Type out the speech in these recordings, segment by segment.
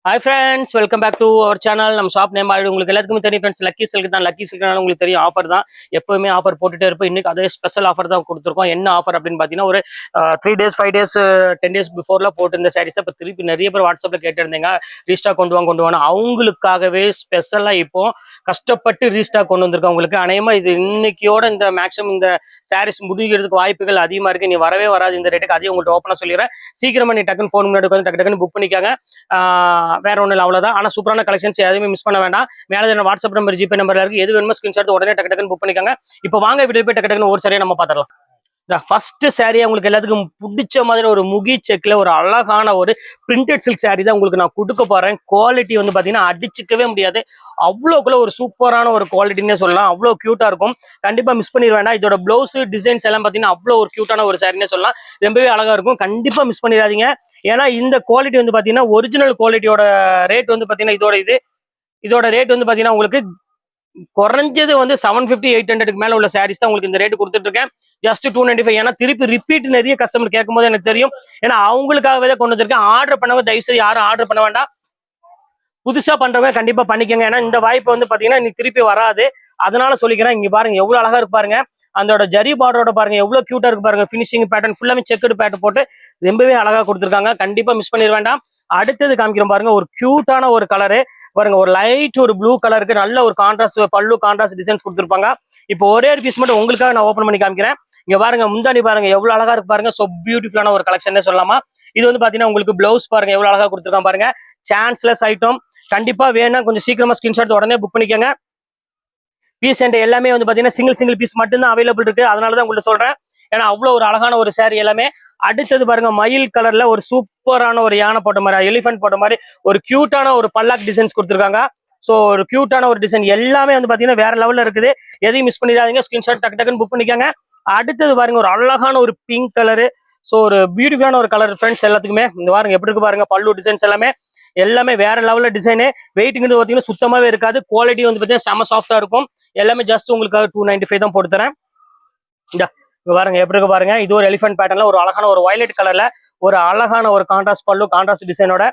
Hi friends, welcome back to our channel. நம்ம shop name ஆயிடு உங்களுக்கு எல்லாத்துக்குமே தெரியும் ஃப்ரெண்ட்ஸ். லக்கி சில்க் தான். லக்கி சில்க்னால உங்களுக்கு தெரியும் ஆஃபர் தான். எப்பவுமே ஆஃபர் போட்டுட்டே இருப்போம். இன்னைக்கு அதே ஸ்பெஷல் ஆஃபர் தான் கொடுத்துருக்கோம். என்ன ஆஃபர் அப்படின்னு பார்த்தீங்கன்னா ஒரு 3 days 5 days 10 days பிஃபோர்லாம் போட்டு இந்த சாரீஸ் தான் இப்போ திருப்பி நிறைய பேர் வாட்ஸ்அப்பில் கேட்டிருந்தீங்க. ரீஸ்டாக் கொண்டு வாங்க அவங்களுக்காகவே ஸ்பெஷலாக இப்போ கஷ்டப்பட்டு ரீஸ்டாக் கொண்டு வந்திருக்கோம். உங்களுக்கு அநேகமாக இது இன்னைக்கியோட இந்த மேக்ஸிமம் இந்த சாரீஸ் முடிகிறதுக்கு வாய்ப்புகள் அதிகமாக இருக்குது. நீ வரவே வராது இந்த ரேட்டுக்கு. அதையும் உங்கள்கிட்ட ஓப்பனாக சொல்லிடுறேன். சீக்கிரமாக நீ டக்குன்னு ஃபோன் முன்னாடி வந்து டக்குன்னு புக் பண்ணிக்காங்க. வேற ஒன்றும் இல்லை, அவ்வளோதான். ஆனால் சூப்பரான கலெக்ஷன்ஸ் எதுவுமே மிஸ் பண்ண வேண்டாம். மேலே வாட்ஸ்அப் நம்பர் ஜிபே நம்பர்ல இருக்கு. எது வேணுமோ ஸ்கிரீன்ஷாட் உடனே டக்குன்னு புக் பண்ணிக்காங்க. இப்போ வாங்க வீடியோ போய் டக்குன்னு ஒரு சரியா நம்ம பார்த்துடலாம். ஃபர்ஸ்ட் சாரியா உங்களுக்கு எல்லாத்துக்கும் பிடிச்ச மாதிரி ஒரு முகி செக்ல ஒரு அழகான ஒரு பிரிண்டட் சில்க் சாரி தான் உங்களுக்கு நான் கொடுக்க போறேன். குவாலிட்டி வந்து பாத்தீங்கன்னா அடிச்சுக்கவே முடியாது. அவ்வளோக்குள்ள ஒரு சூப்பரான ஒரு குவாலிட்டின்னே சொல்லலாம். அவ்வளோ கியூட்டா இருக்கும். கண்டிப்பா மிஸ் பண்ணிட வேண்டாம். இதோட பிளவுஸ் டிசைன்ஸ் எல்லாம் பாத்தீங்கன்னா அவ்வளோ ஒரு கியூட்டான ஒரு சாரின்னே சொல்லலாம். ரொம்பவே அழகா இருக்கும். கண்டிப்பா மிஸ் பண்ணிடாதீங்க. ஏன்னா இந்த குவாலிட்டி வந்து பாத்தீங்கன்னா ஒரிஜினல் குவாலிட்டியோட ரேட் வந்து பாத்தீங்கன்னா இதோட ரேட் வந்து பாத்தீங்கன்னா உங்களுக்கு குறைஞ்சது வந்து 750 800க்கு மேல உள்ள சாரீஸ் தான் உங்களுக்கு இந்த ரேட் கொடுத்துட்டு இருக்கேன். ஜஸ்ட் 295. ஏன்னா திருப்பி ரிப்பீட் நிறைய கஸ்டமர் கேட்கும் போது எனக்கு தெரியும். ஏன்னா அவங்களுக்காகவே தான் கொண்டு வந்திருக்கேன். ஆர்டர் பண்ணவங்க தயவுசெய்து யாரும் ஆர்டர் பண்ண வேண்டாம். புதுசா பண்றவங்க கண்டிப்பா பண்ணிக்கோங்க. ஏன்னா இந்த வாய்ப்பு வந்து பாத்தீங்கன்னா இன்னைக்கு திருப்பி வராது. அதனால சொல்லிக்கிறேன். இங்க பாருங்க எவ்வளவு அழகா இருக்கு பாருங்க. அதோட ஜரி பார்டரோட பாருங்க எவ்வளவு கியூட்டா இருக்கு பாருங்க. பினிஷிங் பேட்டர்ன் ஃபுல்லாமே செக்குடு பேட்டர்ன் போட்டு ரொம்பவே அழகா கொடுத்துருக்காங்க. கண்டிப்பா மிஸ் பண்ணிட வேண்டாம். அடுத்தது காமிக்கிறோம் பாருங்க. ஒரு கியூட்டான ஒரு கலரு பாருங்க. ஒரு லைட் ஒரு ப்ளூ கலருக்கு நல்ல ஒரு கான்ட்ராஸ்ட் பல்லு கான்ட்ராஸ்ட் டிசைன்ஸ் கொடுத்துருப்பாங்க. இப்போ ஒரே ஒரு பீஸ் மட்டும் உங்களுக்காக நான் ஓப்பன் பண்ணி காமிக்கிறேன். இங்க பாருங்க முந்தானி பாருங்க எவ்வளவு அழகா இருக்கு பாருங்க. சோ பியூட்டிஃபுல்லான ஒரு கலெக்ஷன் சொல்லலாமா. இது வந்து பாத்தீங்கன்னா உங்களுக்கு பிளவுஸ் பாருங்க எவ்வளவு அழகா கொடுத்துருக்காங்க பாருங்க. Chanceless item. கண்டிப்பா வேணும் கொஞ்சம் சீக்கிரமா ஸ்கிரீன்ஷாட் உடனே புக் பண்ணிக்கோங்க. பீஸ் அண்ட் எல்லாமே வந்து பாத்தீங்கன்னா சிங்கிள் பீஸ் மட்டும் தான் அவைலபிள் இருக்கு. அதனாலதான் உங்கள்ட்ட சொல்றேன். ஏன்னா அவ்வளவு ஒரு அழகான ஒரு சாரி எல்லாமே. அடுத்தது பாருங்க மயில் கலர்ல ஒரு சூப்பரான ஒரு யானை போட்ட மாதிரி எலிஃபென்ட் போட்ட மாதிரி ஒரு கியூட்டான ஒரு பல்லாக் டிசைன்ஸ் கொடுத்துருக்காங்க. ஸோ ஒரு கியூட்டான ஒரு டிசைன் எல்லாமே வந்து பாத்தீங்கன்னா வேற லெவல்ல இருக்குது. எதையும் மிஸ் பண்ணிடாதீங்க. ஸ்கிரீன்ஷாட் டக்குன்னு புக் பண்ணிக்காங்க. அடுத்தது பாருங்க ஒரு அழகான ஒரு பிங்க் கலரு. ஸோ ஒரு பியூட்டிஃபுல்லான ஒரு கலர் ஃப்ரெண்ட்ஸ் எல்லாத்துக்குமே. இந்த பாருங்க எப்படி இருக்கு பாருங்க. பல்லு டிசைன்ஸ் எல்லாமே வேற லெவல்ல டிசைனு. வெயிட்டுங்கிறது பாத்தீங்கன்னா சுத்தமாவே இருக்காது. குவாலிட்டி வந்து பாத்தீங்கன்னா செம சாஃப்டா இருக்கும். எல்லாமே ஜஸ்ட் உங்களுக்காக 295 தான் போட்டு தரேன். பாருங்க எப்படி இருக்கு பாருங்க. இது ஒரு எலிஃபென்ட் பேட்டர்ன்ல ஒரு அழகான ஒரு வயலட் கலர்ல ஒரு அழகான ஒரு கான்ட்ராஸ்ட் பல்லு கான்ட்ராஸ்ட் டிசைனோட.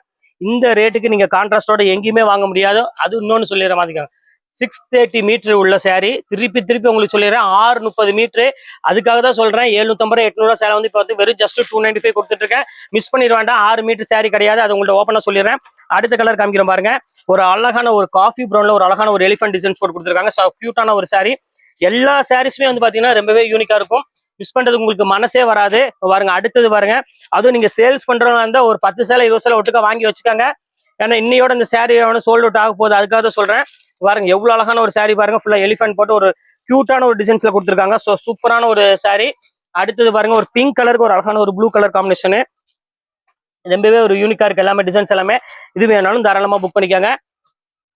இந்த ரேட்டுக்கு நீங்க கான்ட்ராஸ்டோட எங்கேயுமே வாங்க முடியாது. அது இன்னொன்னு சொல்லிடுற மாதிரி 630 மீட்டர் உள்ள சாரி. திருப்பி உங்களுக்கு சொல்லிடுறேன் 630 மீட்டரு. அதுக்காக தான் சொல்றேன். 750 800 சேலை வந்து இப்போ வந்து வெறும் ஜஸ்ட் 295 கொடுத்துட்டு இருக்கேன். மிஸ் பண்ணிட வேண்டாம். 6 மீட்டர் சாரி கிடையாது. அது உங்கள்ட்ட ஓப்பனா சொல்லிடுறேன். அடுத்த கலர் காமிக்கிறேன் பாருங்க. ஒரு அழகான ஒரு காஃபி ப்ரௌன்ல ஒரு அழகான ஒரு எலிஃபென்ட் டிசைன் போட்டு கொடுத்துருக்காங்க. கியூட்டான ஒரு சாரி. எல்லா சாரீஸுமே வந்து பாத்தீங்கன்னா ரொம்பவே யூனிக்கா இருக்கும். மிஸ் பண்றது உங்களுக்கு மனசே வராது. பாருங்க அடுத்தது பாருங்க. அதுவும் நீங்க சேல்ஸ் பண்றவங்க இருந்தா ஒரு 10 சேலை 20 சேலை ஒட்டுக்கா வாங்கி வச்சுக்கோங்க. ஏன்னா இன்னையோட இந்த சாரி சோல்ட் அவுட் ஆக போகுது. அதுக்காக தான் சொல்றேன். பாருங்க எவ்வளவு அழகான ஒரு சாரி பாருங்க. ஃபுல்லா எலிஃபென்ட் போட்டு ஒரு கியூட்டான ஒரு டிசைன்ஸ்ல கொடுத்துருக்காங்க. ஸோ சூப்பரான ஒரு சாரி. அடுத்தது பாருங்க ஒரு பிங்க் கலருக்கு ஒரு அழகான ஒரு ப்ளூ கலர் காம்பினேஷனு. ரொம்பவே ஒரு யூனிக்கா இருக்கு. எல்லாமே டிசைன்ஸ் எல்லாமே. இது வேணாலும் தாராளமா புக் பண்ணிக்காங்க.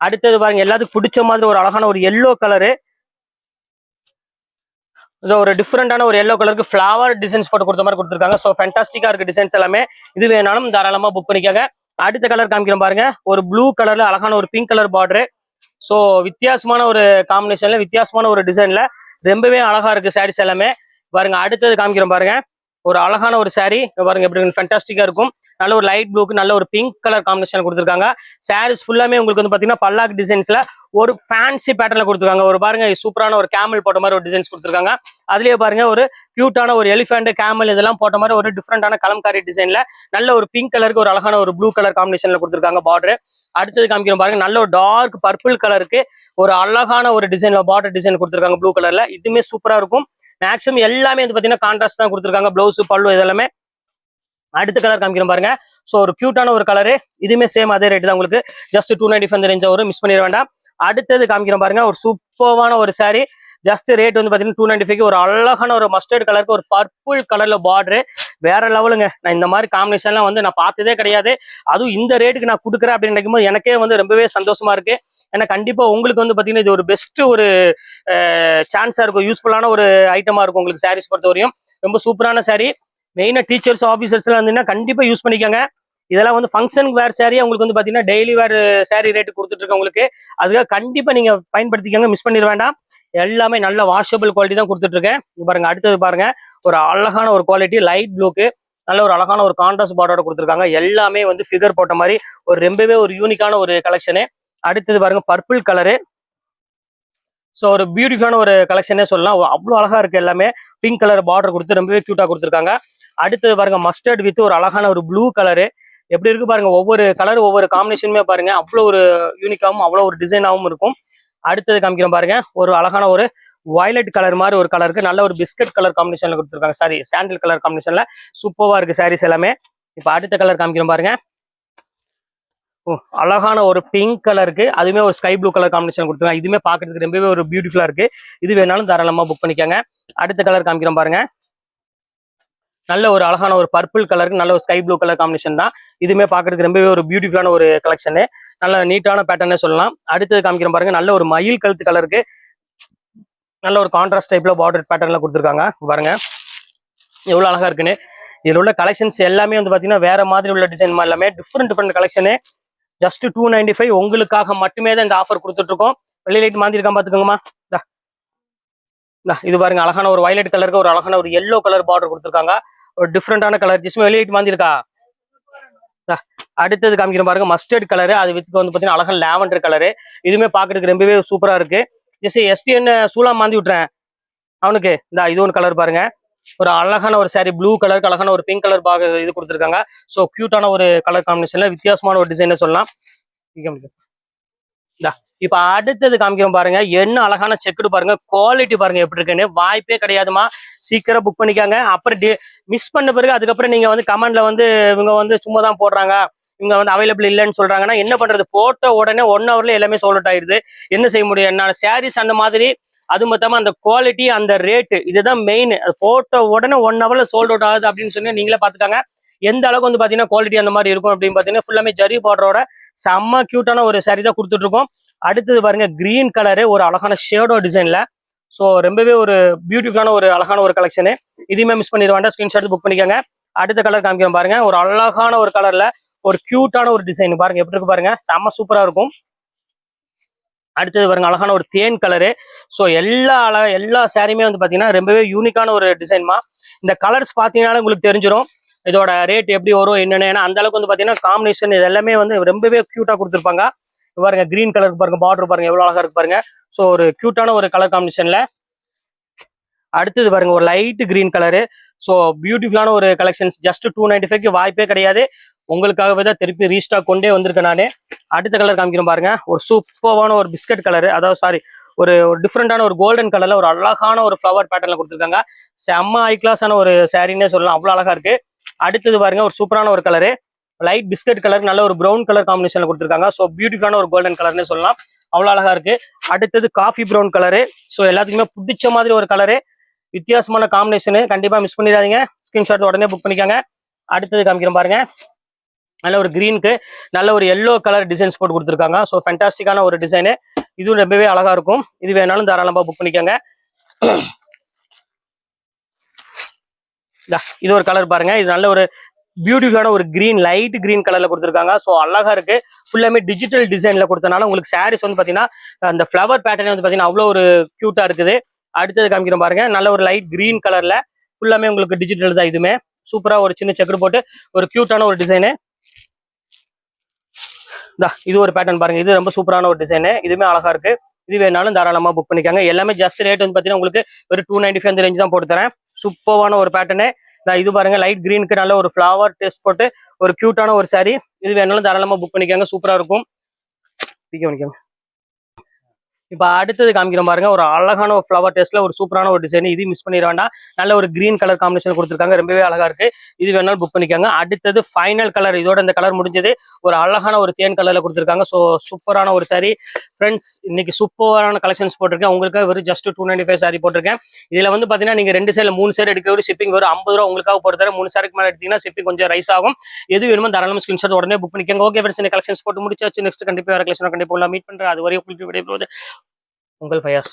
அடுத்தது பாருங்க எல்லாத்துக்கும் பிடிச்ச மாதிரி ஒரு அழகான ஒரு எல்லோ கலரு. ஒரு டிஃப்ரெண்டான ஒரு எல்லோ கலருக்கு ஃபிளவர் டிசைன்ஸ் போட்டு கொடுத்த மாதிரி கொடுத்துருக்காங்க. ஸோ ஃபேண்டாஸ்டிக்கா இருக்கு டிசைன்ஸ் எல்லாமே. இது வேணாலும் தாராளமா புக் பண்ணிக்காங்க. அடுத்த கலர் காமிக்கிறோம் பாருங்க. ஒரு ப்ளூ கலர்ல அழகான ஒரு பிங்க் கலர் பார்டரு. ஸோ வித்தியாசமான ஒரு காம்பினேஷன்ல வித்தியாசமான ஒரு டிசைன்ல ரொம்பவே அழகா இருக்கு சாரீஸ் எல்லாமே. பாருங்க அடுத்தது காமிக்கிறோம் பாருங்க. ஒரு அழகான ஒரு சாரி பாருங்க எப்படி ஃபேண்டாஸ்டிக்கா இருக்கும். நல்ல ஒரு லைட் ப்ளூக்கு நல்ல ஒரு பிங்க் கலர் காம்பினேஷன் கொடுத்துருக்காங்க. சாரீஸ் ஃபுல்லாமே உங்களுக்கு வந்து பாத்தீங்கன்னா பல்லாக் டிசைன்ஸ்ல ஒரு ஃபேன்சி பேட்டர்ல கொடுத்துருக்காங்க. ஒரு பாருங்க சூப்பரான ஒரு கேமல் போட்ட மாதிரி ஒரு டிசைன்ஸ் கொடுத்துருக்காங்க. அதுலயே பாருங்க ஒரு கியூட்டான ஒரு எலிஃபென்ட் கேமல் இதெல்லாம் போட்ட மாதிரி ஒரு டிஃப்ரெண்டான கலம்காரி டிசைன்ல நல்ல ஒரு பிங்க் கலருக்கு ஒரு அழகான ஒரு ப்ளூ கலர் காம்பினேஷன்ல கொடுத்துருக்காங்க பார்டர். அடுத்தது காமிக்கிறோம் பாருங்க. நல்ல ஒரு டார்க் பர்பிள் கலருக்கு ஒரு அழகான ஒரு டிசைன்ல பார்டர் டிசைன் கொடுத்துருக்காங்க ப்ளூ கலர்ல. இதுவுமே சூப்பரா இருக்கும். மேக்ஸிமம் எல்லாமே வந்து பாத்தீங்கன்னா கான்ட்ராஸ்ட் தான் கொடுத்துருக்காங்க. பிளவுஸ் பல்லு இதெல்லாமே. அடுத்த கலர் காமிக்கிறோம் பாருங்க. ஸோ ஒரு கியூட்டான ஒரு கலரு. இதுவுமே சேம் அதே ரேட் தான் உங்களுக்கு. ஜஸ்ட் 295 ரேஞ்சா வரும். மிஸ் பண்ணிட வேண்டாம். அடுத்தது காமிக்கிறோம் பாருங்க. ஒரு சூப்பரான ஒரு சாரி. ஜஸ்ட் ரேட் வந்து பாத்தீங்கன்னா 295 ஒரு அழகான ஒரு மஸ்டர்ட் கலருக்கு ஒரு பர்பிள் கலர்ல பார்டரு. வேற லெவலுங்க. நான் இந்த மாதிரி காம்பினேஷன்லாம் வந்து நான் பார்த்ததே கிடையாது. அதுவும் இந்த ரேட்டுக்கு நான் கொடுக்குறேன் அப்படின்னு நினைக்கும் போது எனக்கே வந்து ரொம்பவே சந்தோஷமா இருக்கு. ஏன்னா கண்டிப்பா உங்களுக்கு வந்து பாத்தீங்கன்னா இது ஒரு பெஸ்ட் ஒரு சான்ஸா இருக்கும். யூஸ்ஃபுல்லான ஒரு ஐட்டமா இருக்கும் உங்களுக்கு சாரீஸ் பொறுத்தவரையும். ரொம்ப சூப்பரான சாரி. மெயினா டீச்சர்ஸ் ஆஃபீஸர்ஸ் எல்லாம் இருந்தீங்கன்னா கண்டிப்பா யூஸ் பண்ணிக்கோங்க. இதெல்லாம் வந்து ஃபங்க்ஷன் வேர் சாரியா உங்களுக்கு வந்து பாத்தீங்கன்னா டெய்லி வேர் சாரி ரேட்டு கொடுத்துட்டு இருக்கேன் உங்களுக்கு. அதுக்காக கண்டிப்பா நீங்க பயன்படுத்திக்கோங்க. மிஸ் பண்ணிட வேண்டாம். எல்லாமே நல்ல வாஷபிள் குவாலிட்டி தான் கொடுத்துட்டு இருக்கேன். பாருங்க அடுத்தது பாருங்க. ஒரு அழகான ஒரு குவாலிட்டி லைட் ப்ளூக்கு நல்ல ஒரு அழகான ஒரு கான்ட்ராஸ்ட் பார்டரோட கொடுத்துருக்காங்க. எல்லாமே வந்து ஃபிகர் போட்ட மாதிரி ஒரு ரொம்பவே ஒரு யூனிக்கான ஒரு கலெக்ஷனு. அடுத்தது பாருங்க பர்பிள் கலரு. ஸோ ஒரு பியூட்டிஃபுல்லான ஒரு கலெக்ஷனே சொல்லலாம். அவ்வளோ அழகா இருக்கு. எல்லாமே பிங்க் கலர் பார்டர் கொடுத்து ரொம்பவே கியூட்டா கொடுத்துருக்காங்க. அடுத்தது பாருங்க மஸ்டர்ட் வித் ஒரு அழகான ஒரு ப்ளூ கலரு. எப்படி இருக்கு பாருங்க, ஒவ்வொரு கலர் ஒவ்வொரு காம்பினேஷனுமே பாருங்க அவ்வளோ ஒரு யூனிக்காவும் அவ்வளோ ஒரு டிசைனாகவும் இருக்கும். அடுத்தது காமிக்கிறோம் பாருங்க, ஒரு அழகான ஒரு வயலட் கலர் மாதிரி ஒரு கலருக்கு நல்ல ஒரு பிஸ்கட் கலர் காம்பினேஷன்ல கொடுத்துருக்காங்க. சாரி, சாண்டில் கலர் காம்பினேஷன்ல சூப்பரா இருக்கு சாரீஸ் எல்லாமே. இப்போ அடுத்த கலர் காமிக்கிறோம் பாருங்க, அழகான ஒரு பிங்க் கலருக்கு அதுவுமே ஒரு ஸ்கை ப்ளூ கலர் காம்பினேஷன் கொடுத்துருக்காங்க. இதுவுமே பார்க்கறதுக்கு ரொம்பவே ஒரு பியூட்டிஃபுல்லா இருக்கு. இது வேணாலும் தாராளமா புக் பண்ணிக்கோங்க. அடுத்த கலர் காமிக்கிறோம் பாருங்க, நல்ல ஒரு அழகான ஒரு பர்பிள் கலருக்கு நல்ல ஒரு ஸ்கை ப்ளூ கலர் காம்பினேஷன் தான். இதுவுமே பார்க்கறதுக்கு ரொம்பவே ஒரு பியூட்டிஃபுல்லான ஒரு கலெக்ஷனு. நல்ல நீட்டான பேட்டர்னே சொல்லலாம். அடுத்தது காமிக்கிறோம் பாருங்க, நல்ல ஒரு மயில் கழுத்து கலருக்கு நல்ல ஒரு கான்ட்ராஸ்ட் டைப்ல பார்டர் பேட்டர்ல கொடுத்துருக்காங்க. பாருங்க எவ்வளவு அழகா இருக்குன்னு. இதுல உள்ள கலெக்ஷன்ஸ் எல்லாமே வந்து பாத்தீங்கன்னா வேற மாதிரி உள்ள டிசைன் எல்லாமே டிஃப்ரெண்ட் கலெக்ஷனு. ஜஸ்ட் 295 உங்களுக்காக மட்டுமே தான் இந்த ஆஃபர் கொடுத்துட்டு இருக்கோம். வெள்ளி லைட் மாந்திருக்கான் பாத்துக்கோங்கம்மா. இது பாருங்க, அழகான ஒரு வயலட் கலருக்கு ஒரு அழகான ஒரு எல்லோ கலர் பார்டர் கொடுத்துருக்காங்க. ஒரு டிஃப்ரெண்டான கலர். ஜிஸ்மே வெளியே மாந்திருக்கா. அடுத்தது காமிக்கிறோம் பாருங்க, மஸ்டர்ட் கலரு. அது வித்து வந்து பாத்தீங்கன்னா அழகான லாவெண்டர் கலரு. இதுவுமே பாக்குறதுக்கு ரொம்பவே சூப்பரா இருக்கு. ஜஸ்ட் எஸ்டிஎன் சூலா மாந்தி விட்டுறேன் அவனுக்கு. இது ஒன்று கலர் பாருங்க, ஒரு அழகான ஒரு சாரி ப்ளூ கலருக்கு அழகான ஒரு பிங்க் கலர் பாக இது கொடுத்துருக்காங்க. ஸோ கியூட்டான ஒரு கலர் காம்பினேஷன்ல வித்தியாசமான ஒரு டிசைனை சொல்லலாம். இப்ப அடுத்தது காமிக்கிறோம் பாருங்க, என்ன அழகான செக்குடு பாருங்க, குவாலிட்டி பாருங்க எப்படி இருக்குன்னு. வாய்ப்பே கிடையாதுமா, சீக்கிரம் புக் பண்ணிக்காங்க. அப்புறம் மிஸ் பண்ண பிறகு அதுக்கப்புறம் நீங்க வந்து கமெண்ட்ல வந்து இவங்க வந்து சும்மா தான் போடுறாங்க, இவங்க வந்து அவைலபிள் இல்லைன்னு சொல்றாங்கன்னா என்ன பண்றது? போட்ட உடனே 1 ஹவர்ல எல்லாமே சோல்ட் அவுட் ஆயிடுது. என்ன செய்ய முடியும்? என்ன சாரீஸ் அந்த மாதிரி. அது மொத்தமா அந்த குவாலிட்டி அந்த ரேட்டு இதுதான் மெயின். போட்ட உடனே 1 ஹவர்ல சோல்ட் அவுட் ஆகுது அப்படின்னு சொல்லி நீங்களே பாத்துக்காங்க. எந்த அளவுக்கு வந்து பாத்தீங்கன்னா குவாலிட்டி அந்த மாதிரி இருக்கும் அப்படின்னு பாத்தீங்கன்னா ஃபுல்லாமே ஜரி பார்டரோட செம்ம கியூட்டான ஒரு சாரி தான் கொடுத்துட்டு இருக்கோம். அடுத்தது பாருங்க, கிரீன் கலரு ஒரு அழகான ஷேடோ டிசைன்ல. ஸோ ரொம்பவே ஒரு பியூட்டிஃபுல்லான ஒரு அழகான ஒரு கலெக்ஷனு. இதையுமே மிஸ் பண்ணிட வேண்டாம், ஸ்கிரீன்ஷாட் புக் பண்ணிக்கோங்க. அடுத்த கலர் காமிக்கிறோம் பாருங்க, ஒரு அழகான ஒரு கலர்ல ஒரு கியூட்டான ஒரு டிசைன் பாருங்க எப்படி இருக்கு பாருங்க, செம்ம சூப்பரா இருக்கும். அடுத்தது பாருங்க, அழகான ஒரு தேன் கலரு. ஸோ எல்லா சாரியுமே வந்து பாத்தீங்கன்னா ரொம்பவே யூனிக்கான ஒரு டிசைன்மா. இந்த கலர்ஸ் பாத்தீங்கன்னா உங்களுக்கு தெரிஞ்சிடும் இதோட ரேட் எப்படி வரும் என்னன்னு. ஏன்னா அந்த அளவுக்கு வந்து பாத்தீங்கன்னா காம்பினேஷன் இது எல்லாமே வந்து ரொம்பவே கியூட்டா கொடுத்துருப்பாங்க. பாருங்க கிரீன் கலருக்கு பாருங்க, பார்டர் பாருங்க எவ்வளவு அழகா இருக்கு பாருங்க. ஸோ ஒரு கியூட்டான ஒரு கலர் காம்பினேஷன்ல. அடுத்தது பாருங்க, ஒரு லைட் கிரீன் கலரு. ஸோ பியூட்டிஃபுல்லான ஒரு கலெக்ஷன்ஸ். ஜஸ்ட் 295 வாய்ப்பே கிடையாது. உங்களுக்காகவே தான் திருப்பி ரீஸ்டாக் கொண்டே வந்திருக்கேன் நானே. அடுத்த கலர் காமிக்கிறோம் பாருங்க, ஒரு சூப்பரான ஒரு பிஸ்கட் கலரு, அதாவது சாரி ஒரு டிஃப்ரெண்டான ஒரு கோல்டன் கலர்ல ஒரு அழகான ஒரு ஃப்ளவர் பேட்டர்ல கொடுத்துருக்காங்க. செம்ம ஹை கிளாஸான ஒரு சாரின்னே சொல்லலாம், அவ்வளவு அழகா இருக்கு. அடுத்தது பாருங்க, ஒரு சூப்பரான ஒரு கலரு, லைட் பிஸ்கட் கலர் நல்ல ஒரு ப்ரௌன் கலர் காம்பினேஷன்ல கொடுத்துருக்காங்க. ஸோ பியூட்டிஃபுல்லான ஒரு கோல்டன் கலர்னே சொல்லலாம், அவ்வளவு அழகா இருக்கு. அடுத்தது காஃபி ப்ரௌன் கலரு. ஸோ எல்லாத்துக்குமே பிடிச்ச மாதிரி ஒரு கலரு, வித்தியாசமான காம்பினேஷனு. கண்டிப்பா மிஸ் பண்ணிடாதீங்க, ஸ்கிரீன்ஷாட் உடனே புக் பண்ணிக்காங்க. அடுத்தது காமிக்கிறோம் பாருங்க, நல்ல ஒரு கிரீனுக்கு நல்ல ஒரு எல்லோ கலர் டிசைன்ஸ் போட்டு கொடுத்துருக்காங்க. ஸோ ஃபேண்டாஸ்டிக்கான ஒரு டிசைனு. இதுவும் ரொம்பவே அழகா இருக்கும். இது வேணாலும் தாராளமா புக் பண்ணிக்கோங்க. இது ஒரு கலர் பாருங்க, இது நல்ல ஒரு பியூட்டிஃபுல்லான ஒரு கிரீன், லைட் கிரீன் கலர்ல கொடுத்துருக்காங்க. ஸோ அழகா இருக்கு. ஃபுல்லாமே டிஜிட்டல் டிசைன்ல கொடுத்தனால உங்களுக்கு சாரீஸ் வந்து பாத்தீங்கன்னா அந்த ஃபிளவர் பேட்டர்ன் வந்து பாத்தீங்கன்னா அவ்வளோ ஒரு கியூட்டா இருக்குது. அடுத்தது காமிக்கிறோம் பாருங்க, நல்ல ஒரு லைட் கிரீன் கலர்ல ஃபுல்லாமே உங்களுக்கு டிஜிட்டல் தான். இதுமே சூப்பரா ஒரு சின்ன செக்கர் போட்டு ஒரு கியூட்டான ஒரு டிசைனு. இது ஒரு பேட்டர்ன் பாருங்க, இது ரொம்ப சூப்பரான ஒரு டிசைனு. இதுவுமே அழகா இருக்கு. இது வேணாலும் தாராளமா புக் பண்ணிக்காங்க. எல்லாமே ஜஸ்ட் ரேட் வந்து பாத்தீங்கன்னா உங்களுக்கு ஒரு 295 அந்த ரேஞ்ச் தான் போட்டு தரேன். சூப்பரான ஒரு பேட்டர்னு. இது பாருங்க, லைட் கிரீனுக்கு நல்ல ஒரு ஃபிளவர் டெஸ்ட் போட்டு ஒரு கியூட்டான ஒரு சாரி. இது வேணாலும் தாராளமா புக் பண்ணிக்காங்க, சூப்பரா இருக்கும். இப்போ அடுத்தது காமிக்கிறோம் பாருங்க, ஒரு அழகான ஒரு ஃப்ளவர் டெஸ்ட்ல ஒரு சூப்பரான ஒரு டிசைன். இது மிஸ் பண்ணிட வேண்டாம், நல்ல ஒரு கிரீன் கலர் காம்பினேஷன் கொடுத்துருக்காங்க, ரொம்பவே அழகா இருக்கு. இது வேணாலும் புக் பண்ணிக்காங்க. அடுத்தது ஃபைனல் கலர், இதோட இந்த கலர் முடிஞ்சது. ஒரு அழகான ஒரு தேன் கலர்ல கொடுத்துருக்காங்க. ஸோ சூப்பரான ஒரு சாரி ஃப்ரெண்ட்ஸ். இன்னைக்கு சூப்பரான கலெக்ஷன்ஸ் போட்டிருக்கேன் உங்களுக்கு. வெறும் ஜஸ்ட் 295 சாரி போட்டிருக்கேன். இதுல வந்து பாத்தீங்கன்னா நீங்க 2 சைடுல 3 சைடு எடுக்கிற ஷிப்பிங் வரும் 50 ரூபா உங்களுக்காக போட்டு தரேன். 3 சாரிக்கு மேலே எடுத்தீங்கன்னா ஷிப்பிங் கொஞ்சம் ரைஸ் ஆகும். எது வேணுமோ தாராளமா ஸ்கிரீன்ஷாட் உடனே புக் பண்ணிக்கோங்க. ஓகே ஃப்ரெண்ட்ஸ், இந்த கலெக்ஷன்ஸ் போட்டு முடிச்சாச்சு. நெக்ஸ்ட் கண்டிப்பா வேற கலெக்ஷன் கண்டிப்பா மீட் பண்றேன். அது வரையும் விடைபெறுவது உங்கள் ஃபயாஸ்.